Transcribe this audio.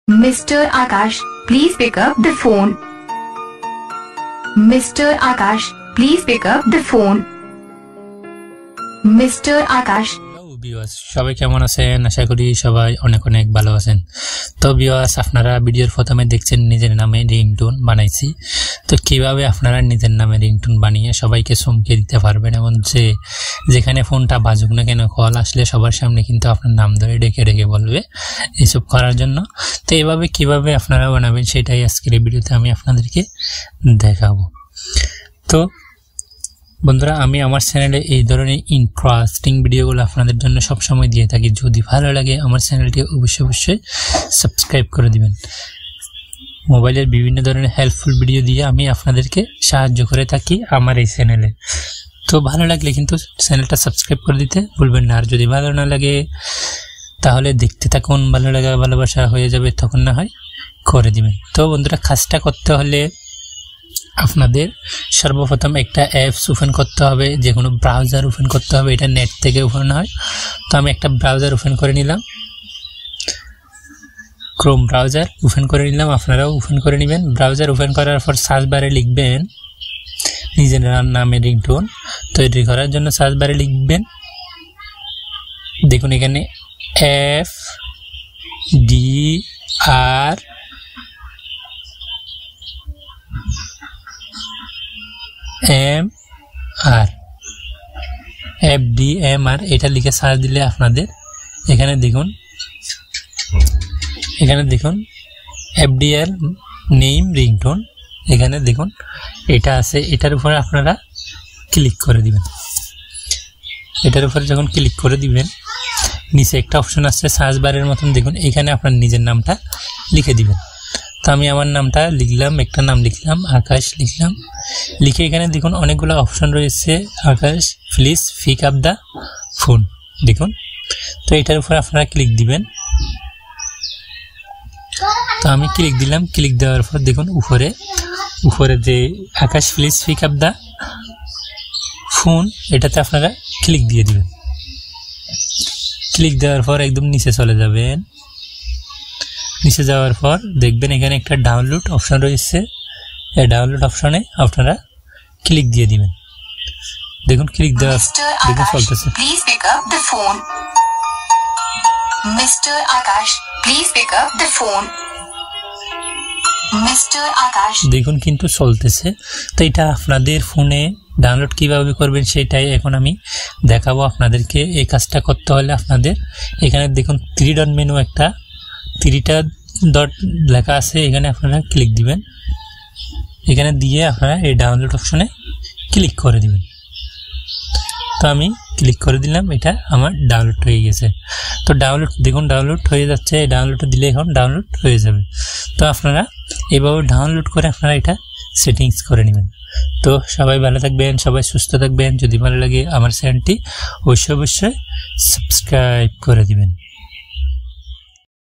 Mr. Akash, please pick up the phone. Mr. Akash, please pick up the phone. Mr. Akash. Viewers সবাই কেমন আছেন? আশা করি সবাই অনেক অনেক ভালো আছেন। তো ভিউয়ার্স আপনারা ভিডিওর প্রথমে দেখছেন নিজের নামে রিংটোন বানাইছি। তো কিভাবে আপনারা নিজের নামে রিংটোন বানিয়ে সবাইকে চমকে দিতে পারবেন এবং যেখানে ফোনটা বাজুক না কেন কল আসলে সবার সামনে কিন্তু আপনার নাম ধরে ডেকে ডেকে বলবে এইসব করার জন্য। তো এইভাবে কিভাবে আপনারা বানাবেন সেটাই আজকের এই ভিডিওতে আমি আপনাদেরকে দেখাবো। তো বন্ধুরা আমি আমার চ্যানেলে এই ধরনের ইন্টারেস্টিং ভিডিওগুলো আপনাদের জন্য সব সময় দিয়ে থাকি। যদি ভালো লাগে আমার চ্যানেলটি অবশ্যই সাবস্ক্রাইব করে দিবেন। মোবাইলের বিভিন্ন ধরনের হেল্পফুল ভিডিও দিয়ে আমি আপনাদেরকে সাহায্য করে থাকি আমার এই চ্যানেলে। তো ভালো লাগলে কিন্তু চ্যানেলটা সাবস্ক্রাইব করে দিতে ভুলবেন না। আর যদি ভালো না লাগে তাহলে দেখতে থাকুন, ভালো লাগা ভালোবাসা হয়ে যাবে তখন না হয় করে দিবেন। তো বন্ধুরা কাজটা করতে হলে আপনাদের সর্বপ্রথম একটা অ্যাপস ওপেন করতে হবে, যে কোনো ব্রাউজার ওপেন করতে হবে। এটা নেট থেকে ওপেন হয়। তো আমি একটা ব্রাউজার ওপেন করে নিলাম, ক্রোম ব্রাউজার ওপেন করে নিলাম। আপনারাও ওপেন করে নেবেন। ব্রাউজার ওপেন করার পর সার্চ বারে লিখবেন নিজের নামে রিংটোন তৈরি করার জন্য সার্চ বারে লিখবেন, দেখুন এখানে FDMR এটা লিখে সার্চ দিলে আপনাদের এখানে দেখুন FDR নেম রিংটোন এখানে দেখুন এটা আছে। এটার উপরে আপনারা ক্লিক করে দিবেন। এটার উপরে যখন ক্লিক করে দিবেন নিচে একটা অপশন আছে সার্চ বারের মতন, দেখুন এখানে আপনার নিজের নামটা লিখে দিবেন। তো আমি আমার নামটা লিখলাম, একটা নাম লিখলাম, আকাশ লিখলাম। লিখে এখানে দেখুন অনেকগুলো অপশন রয়েছে, Akash please pick up the phone দেখুন। তো এটার উপর আপনারা ক্লিক দিবেন। তো আমি ক্লিক দিলাম। ক্লিক দেওয়ার পর দেখুন উপরে যে Akash please pick up the phone এটাতে আপনারা ক্লিক দিয়ে দিবেন। ক্লিক দেওয়ার পর একদম নিচে চলে যাবেন। নিচে যাওয়ার পর দেখবেন এখানে একটা ডাউনলোড অপশন রয়েছে। এই ডাউনলোড অপশনে আপনারা ক্লিক দিয়ে দিবেন। দেখুন ক্লিক দেওয়ার দেখুন চলতেছে। Please pick up the phone. Mr. Akash, please pick up the phone. Mr. Akash দেখুন কিন্তু চলতেছে। তো এটা আপনাদের ফোনে ডাউনলোড কিভাবে করবেন সেটাই এখন আমি দেখাবো আপনাদেরকে। এই কাজটা করতে হলে আপনাদের এখানে দেখুন 3 ডট মেনু একটা 3টা ডট লেখা আছে, এখানে আপনারা ক্লিক দিবেন। এখানে দিয়ে আপনারা এই ডাউনলোড অপশনে ক্লিক করে দিবেন। তো আমি ক্লিক করে দিলাম, এটা আমার ডাউনলোড হয়ে গেছে। তো ডাউনলোড দেখুন ডাউনলোড হয়ে যাচ্ছে। এই ডাউনলোডটা দিলে এখন ডাউনলোড হয়ে যাবে। তো আপনারা এইভাবে ডাউনলোড করে আপনারা এটা সেটিংস করে নেবেন। তো সবাই ভালো থাকবেন, সবাই সুস্থ থাকবেন। যদি ভালো লাগে আমার চ্যানেলটি অবশ্যই সাবস্ক্রাইব করে দিবেন।